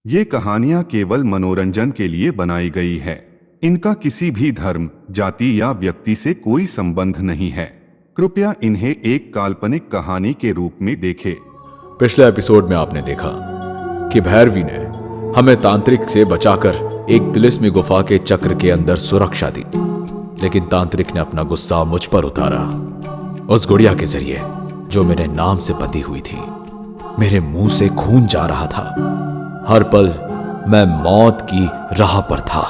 ये कहानियां केवल मनोरंजन के लिए बनाई गई है। इनका किसी भी धर्म, जाति या व्यक्ति से कोई संबंध नहीं है। कृपया इन्हें एक काल्पनिक कहानी के रूप में देखें। पिछले एपिसोड में आपने देखा कि भैरवी ने हमें तांत्रिक से बचाकर एक तिलिस्मी गुफा के चक्र के अंदर सुरक्षा दी, लेकिन तांत्रिक ने अपना गुस्सा मुझ पर उतारा। उस गुड़िया के जरिए जो मेरे नाम से बंधी हुई थी, मेरे मुंह से खून जा रहा था। हर पल मैं मौत की राह पर था।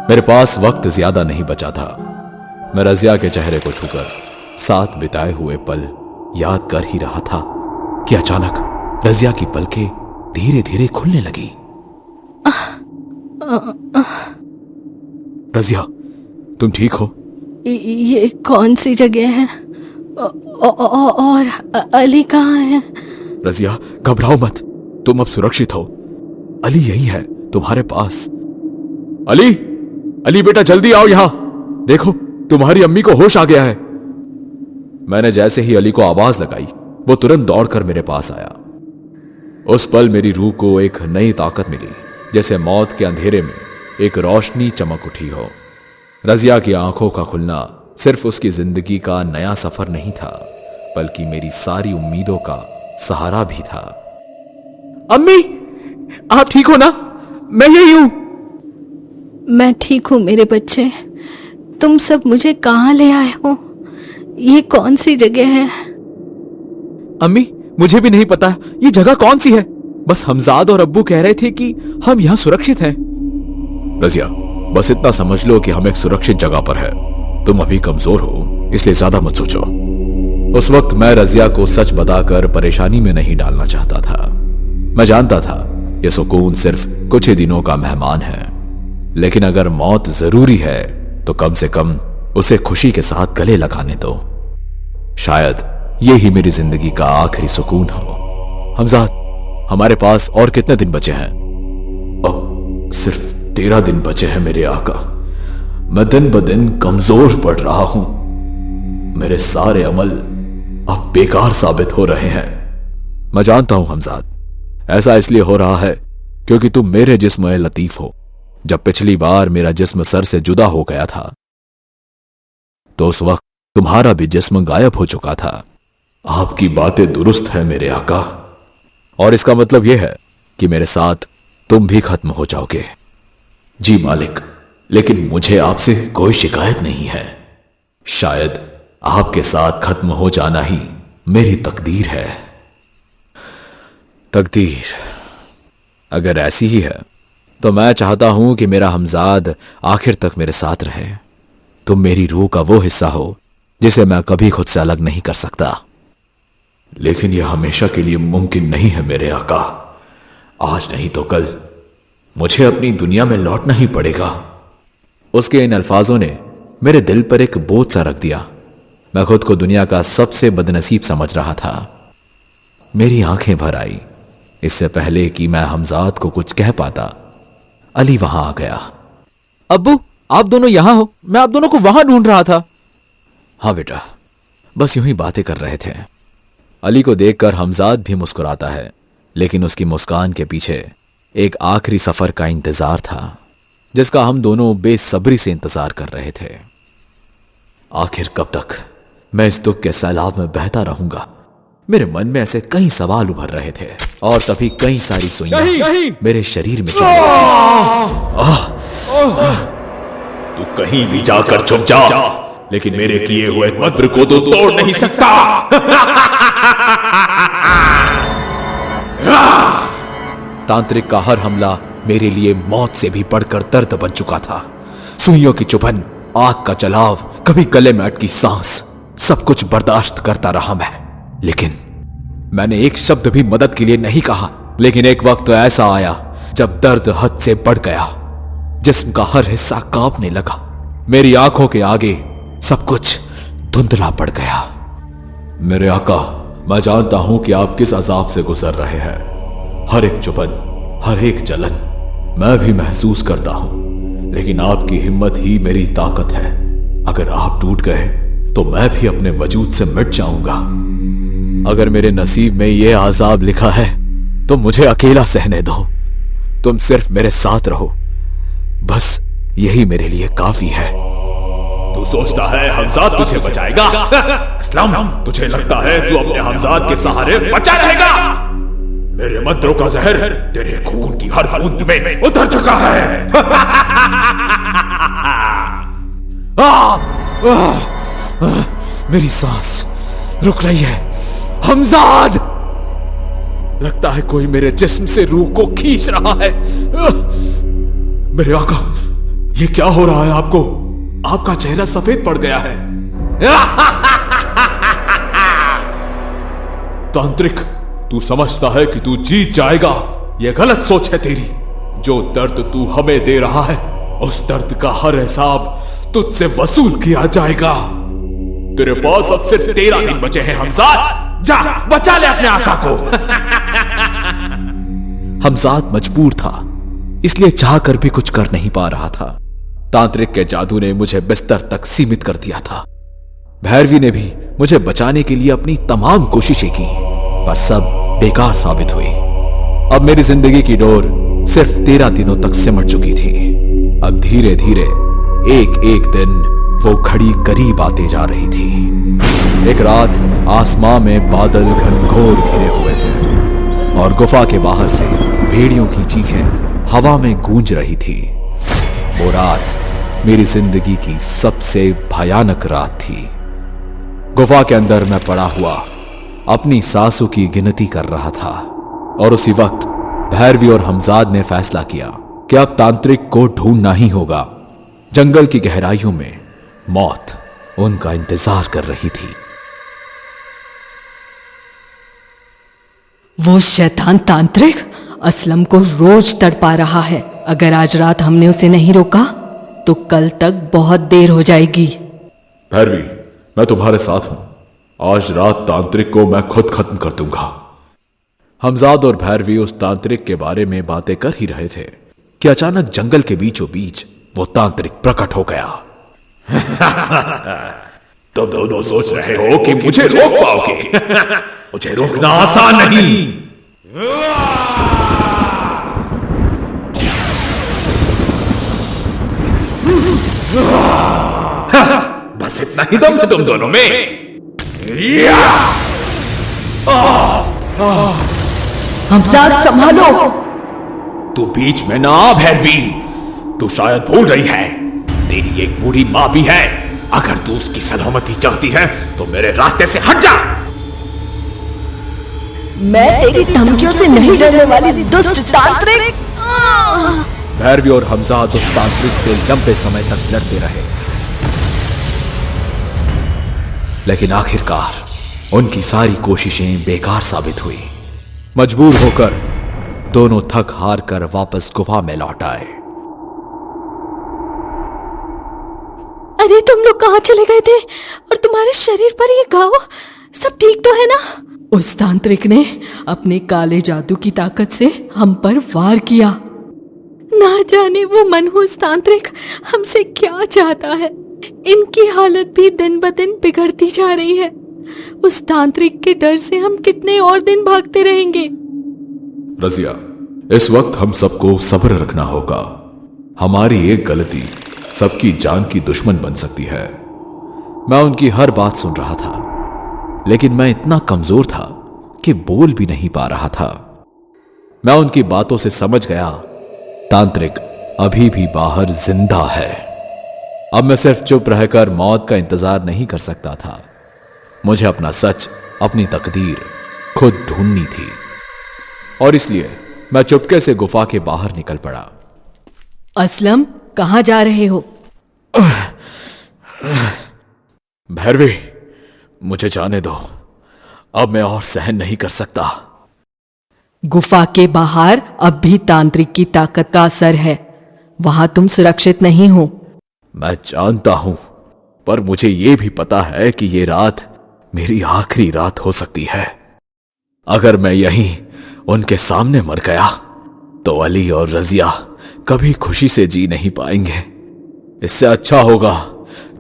मेरे पास वक्त ज्यादा नहीं बचा था। मैं रजिया के चेहरे को छूकर साथ बिताए हुए पल याद कर ही रहा था कि अचानक रजिया की पलकें धीरे धीरे खुलने लगी। रजिया, तुम ठीक हो? ये कौन सी जगह है? और अली कहाँ है? रजिया, घबराओ मत, तुम अब सुरक्षित हो। अली यही है, तुम्हारे पास। अली, अली बेटा जल्दी आओ यहां। देखो, तुम्हारी अम्मी को होश आ गया है। मैंने जैसे ही अली को आवाज लगाई, वो तुरंत दौड़कर मेरे पास आया। उस पल मेरी रूह को एक नई ताकत मिली, जैसे मौत के अंधेरे में एक रोशनी चमक उठी हो। रजिया की आंखों का खुलना सिर्फ उसकी जिंदगी का नया सफर नहीं था, बल्कि मेरी सारी उम्मीदों का सहारा भी था। अम्मी, आप ठीक हो ना? मैं यही हूं। मैं ठीक हूँ मेरे बच्चे। तुम सब मुझे कहाँ ले आए हो? ये कौन सी जगह है? अम्मी, मुझे भी नहीं पता ये जगह कौन सी है। बस हमजाद और अब्बू कह रहे थे कि हम यहां सुरक्षित हैं। रजिया, बस इतना समझ लो कि हम एक सुरक्षित जगह पर है। तुम अभी कमजोर हो, इसलिए ज्यादा मत सोचो। उस वक्त मैं रजिया को सच बताकर परेशानी में नहीं डालना चाहता था। मैं जानता था यह सुकून सिर्फ कुछ ही दिनों का मेहमान है, लेकिन अगर मौत जरूरी है तो कम से कम उसे खुशी के साथ गले लगाने दो। शायद यही मेरी जिंदगी का आखिरी सुकून हो। हमजाद, हमारे पास और कितने दिन बचे हैं? ओह, सिर्फ 13 दिन बचे हैं मेरे आका। मैं दिन ब दिन कमजोर पड़ रहा हूं। मेरे सारे अमल अब बेकार साबित हो रहे हैं। मैं जानता हूं हमजाद, ऐसा इसलिए हो रहा है क्योंकि तुम मेरे जिस्म में लतीफ हो। जब पिछली बार मेरा जिस्म सर से जुदा हो गया था, तो उस वक्त तुम्हारा भी जिस्म गायब हो चुका था। आपकी बातें दुरुस्त है मेरे आका, और इसका मतलब यह है कि मेरे साथ तुम भी खत्म हो जाओगे। जी मालिक, लेकिन मुझे आपसे कोई शिकायत नहीं है। शायद आपके साथ खत्म हो जाना ही मेरी तकदीर है। तकदीर अगर ऐसी ही है तो मैं चाहता हूं कि मेरा हमजाद आखिर तक मेरे साथ रहे। तुम मेरी रूह का वो हिस्सा हो जिसे मैं कभी खुद से अलग नहीं कर सकता। लेकिन यह हमेशा के लिए मुमकिन नहीं है मेरे आका। आज नहीं तो कल मुझे अपनी दुनिया में लौटना ही पड़ेगा। उसके इन अल्फाजों ने मेरे दिल पर एक बोझ सा रख दिया। मैं खुद को दुनिया का सबसे बदनसीब समझ रहा था। मेरी आंखें भर आई। इससे पहले कि मैं हमजाद को कुछ कह पाता, अली वहां आ गया। अब्बू, आप दोनों यहां हो? मैं आप दोनों को वहां ढूंढ रहा था। हाँ बेटा, बस यूं ही बातें कर रहे थे। अली को देखकर हमजाद भी मुस्कुराता है, लेकिन उसकी मुस्कान के पीछे एक आखिरी सफर का इंतजार था, जिसका हम दोनों बेसब्री से इंतजार कर रहे थे। आखिर कब तक मैं इस दुख के सैलाब में बहता रहूंगा? मेरे मन में ऐसे कई सवाल उभर रहे थे, और तभी कई सारी सुइयां मेरे शरीर में चल रही। तू कहीं भी जाकर छुप जा, लेकिन मेरे किए हुए मंत्र को तो तोड़ नहीं सकता। तांत्रिक का हर हमला मेरे लिए मौत से भी बढ़कर दर्द बन चुका था। सुइयों की चुभन, आग का जलाव, कभी गले में अटकी सांस, सब कुछ बर्दाश्त करता रहा मैं। लेकिन मैंने एक शब्द भी मदद के लिए नहीं कहा। लेकिन एक वक्त ऐसा आया जब दर्द हद से बढ़ गया। जिस्म का हर हिस्सा कांपने लगा। मेरी आंखों के आगे सब कुछ धुंधला पड़ गया। मेरे आका, मैं जानता हूं कि आप किस अजाब से गुजर रहे हैं। हर एक चुभन, हर एक जलन मैं भी महसूस करता हूं, लेकिन आपकी हिम्मत ही मेरी ताकत है। अगर आप टूट गए तो मैं भी अपने वजूद से मिट जाऊंगा। अगर मेरे नसीब में यह आजाब लिखा है तो मुझे अकेला सहने दो। तुम सिर्फ मेरे साथ रहो, बस यही मेरे लिए काफी है। तू सोचता है हमजाद तुझे बचाएगा? असलम, तुझे लगता है तू अपने हमजाद के सहारे बचा रहेगा? मेरे मंत्रों का जहर तेरे खून की हर बूंद में उतर चुका है। मेरी सांस रुक रही है। हमजाद, लगता है कोई मेरे जिस्म से रूह को खींच रहा है। मेरे आका, ये क्या हो रहा है आपको? आपका चेहरा सफेद पड़ गया है। तांत्रिक, तू समझता है कि तू जीत जाएगा? यह गलत सोच है तेरी। जो दर्द तू हमें दे रहा है, उस दर्द का हर हिसाब तुझसे वसूल किया जाएगा। तेरे पास अब सिर्फ 13 दिन बचे हैं हमजाद। जा, बचा ले अपने आका को। हमजाद मजबूर था, इसलिए चाहकर भी कुछ कर नहीं पा रहा था। तांत्रिक के जादू ने मुझे बिस्तर तक सीमित कर दिया था। भैरवी ने भी मुझे बचाने के लिए अपनी तमाम कोशिशें की, पर सब बेकार साबित हुई। अब मेरी जिंदगी की डोर सिर्फ 13 दिनों तक सिमट चुकी थी। अब धीरे धीरे एक एक दिन वो घड़ी करीब आते जा रही थी। एक रात आसमां में बादल घनघोर घिरे हुए थे और गुफा के बाहर से भेड़ियों की चीखें हवा में गूंज रही थी। वो रात मेरी जिंदगी की सबसे भयानक रात थी। गुफा के अंदर मैं पड़ा हुआ अपनी सांसों की गिनती कर रहा था और उसी वक्त भैरवी और हमजाद ने फैसला किया कि अब तांत्रिक को ढूंढना ही होगा। जंगल की गहराइयों में मौत उनका इंतजार कर रही थी। वो शैतान तांत्रिक असलम को रोज तड़पा रहा है। अगर आज रात हमने उसे नहीं रोका तो कल तक बहुत देर हो जाएगी। भैरवी, मैं तुम्हारे साथ हूं। आज रात तांत्रिक को मैं खुद खत्म कर दूंगा। हमजाद और भैरवी उस तांत्रिक के बारे में बातें कर ही रहे थे कि अचानक जंगल के बीचों बीच वो तांत्रिक प्रकट हो गया। तुम दोनों सोच रहे हो कि मुझे रोक पाओगे? मुझे रोकना आसान नहीं। बस इतना ही दम है तुम दोनों में। हमजाद संभालो। तू बीच में ना आ भैरवी। तू शायद भूल रही है, तेरी एक बूढ़ी मां भी है। अगर तू उसकी सलामती चाहती है तो मेरे रास्ते से हट जा। मैं तेरी धमकियों से नहीं डरने वाली दुष्ट तांत्रिक। भैरवी और हमजाद उस तांत्रिक से लंबे समय तक लड़ते रहे, लेकिन आखिरकार उनकी सारी कोशिशें बेकार साबित हुई। मजबूर होकर दोनों थक हार कर वापस गुफा में लौट आए। अरे तुम लोग कहाँ चले गए थे? और तुम्हारे शरीर पर ये घाव, सब ठीक तो है ना? उस तांत्रिक ने अपने काले जादू की ताकत से हम पर वार किया। ना जाने वो मनहूस तांत्रिक हमसे क्या चाहता है। इनकी हालत भी दिन ब दिन बिगड़ती जा रही है। उस तांत्रिक के डर से हम कितने और दिन भागते रहेंगे। रजिया, इस वक्त हम सबको सब्र रखना होगा। हमारी एक गलती सबकी जान की दुश्मन बन सकती है। मैं उनकी हर बात सुन रहा था, लेकिन मैं इतना कमजोर था कि बोल भी नहीं पा रहा था। मैं उनकी बातों से समझ गया, तांत्रिक अभी भी बाहर जिंदा है। अब मैं सिर्फ चुप रहकर मौत का इंतजार नहीं कर सकता था। मुझे अपना सच, अपनी तकदीर खुद ढूंढनी थी और इसलिए मैं चुपके से गुफा के बाहर निकल पड़ा। असलम, कहां जा रहे हो? भैरवी, मुझे जाने दो। अब मैं और सहन नहीं कर सकता। गुफा के बाहर अब भी तांत्रिक की ताकत का असर है। वहां तुम सुरक्षित नहीं हो। मैं जानता हूं, पर मुझे यह भी पता है कि यह रात मेरी आखिरी रात हो सकती है। अगर मैं यहीं उनके सामने मर गया तो अली और रजिया कभी खुशी से जी नहीं पाएंगे। इससे अच्छा होगा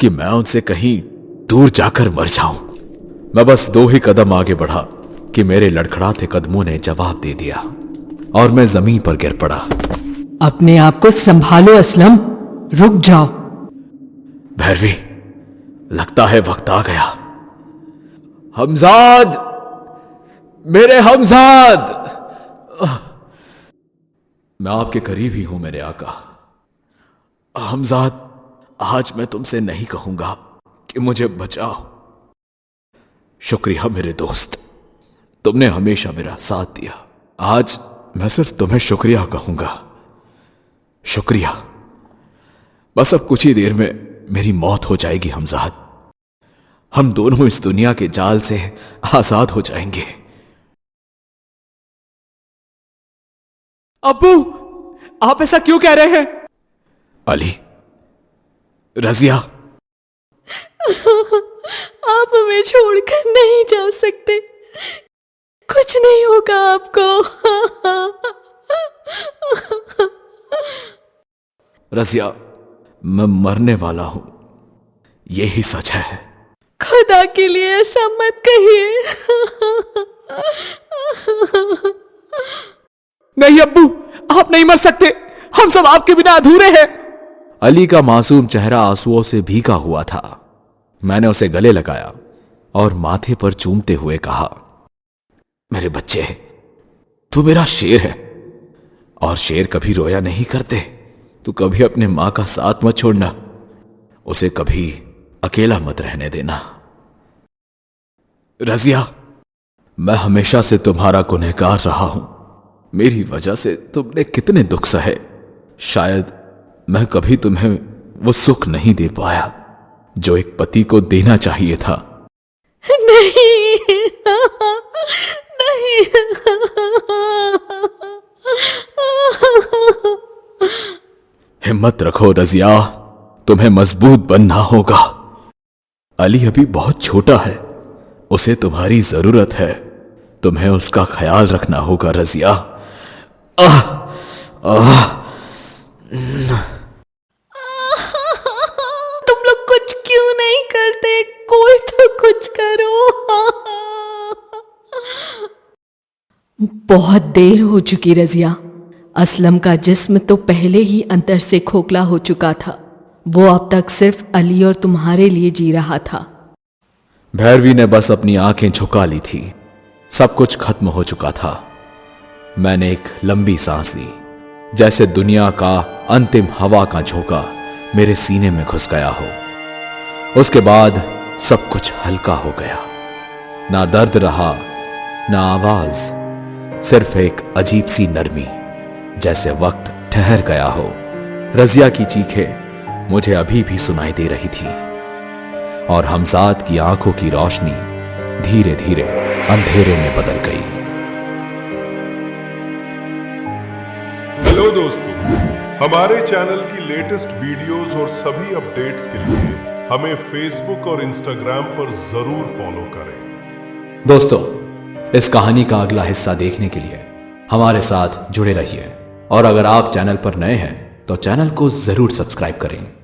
कि मैं उनसे कहीं दूर जाकर मर जाऊं। मैं बस 2 ही कदम आगे बढ़ा कि मेरे लड़खड़ाते कदमों ने जवाब दे दिया और मैं जमीन पर गिर पड़ा। अपने आप को संभालो असलम, रुक जाओ। भैरवी, लगता है वक्त आ गया। हमजाद, मेरे हमजाद। मैं आपके करीब ही हूं मेरे आका। हमजाद, आज मैं तुमसे नहीं कहूंगा कि मुझे बचाओ। शुक्रिया मेरे दोस्त, तुमने हमेशा मेरा साथ दिया। आज मैं सिर्फ तुम्हें शुक्रिया कहूंगा। शुक्रिया। बस अब कुछ ही देर में मेरी मौत हो जाएगी हमजाद। हम दोनों इस दुनिया के जाल से आजाद हो जाएंगे। अब्बू, आप ऐसा क्यों कह रहे हैं? अली, रजिया, आप हमें छोड़कर नहीं जा सकते। कुछ नहीं होगा आपको। रजिया, मैं मरने वाला हूं, यही सच है। खुदा के लिए ऐसा मत कहिए। नहीं अब्बू, आप नहीं मर सकते। हम सब आपके बिना अधूरे हैं। अली का मासूम चेहरा आंसुओं से भीगा हुआ था। मैंने उसे गले लगाया और माथे पर चूमते हुए कहा, मेरे बच्चे, तू मेरा शेर है और शेर कभी रोया नहीं करते। तू कभी अपने मां का साथ मत छोड़ना, उसे कभी अकेला मत रहने देना। रजिया, मैं हमेशा से तुम्हारा गुनहगार रहा हूं। मेरी वजह से तुमने कितने दुख सहे। शायद मैं कभी तुम्हें वो सुख नहीं दे पाया जो एक पति को देना चाहिए था। नहीं, नहीं। हिम्मत रखो रजिया, तुम्हें मजबूत बनना होगा। अली अभी बहुत छोटा है, उसे तुम्हारी जरूरत है। तुम्हें उसका ख्याल रखना होगा रजिया। आह, आह। तुम लोग कुछ क्यों नहीं करते? कोई तो कुछ करो। बहुत देर हो चुकी रजिया। असलम का जिस्म तो पहले ही अंदर से खोखला हो चुका था। वो अब तक सिर्फ अली और तुम्हारे लिए जी रहा था। भैरवी ने बस अपनी आंखें झुका ली थी। सब कुछ खत्म हो चुका था। मैंने एक लंबी सांस ली, जैसे दुनिया का अंतिम हवा का झोंका मेरे सीने में घुस गया हो। उसके बाद सब कुछ हल्का हो गया। ना दर्द रहा, ना आवाज, सिर्फ एक अजीब सी नरमी, जैसे वक्त ठहर गया हो। रजिया की चीखें मुझे अभी भी सुनाई दे रही थी और हमजाद की आंखों की रोशनी धीरे धीरे अंधेरे में बदल गई। हेलो दोस्तों, हमारे चैनल की लेटेस्ट वीडियोस और सभी अपडेट्स के लिए हमें फेसबुक और इंस्टाग्राम पर जरूर फॉलो करें। दोस्तों, इस कहानी का अगला हिस्सा देखने के लिए हमारे साथ जुड़े रहिए और अगर आप चैनल पर नए हैं तो चैनल को जरूर सब्सक्राइब करें।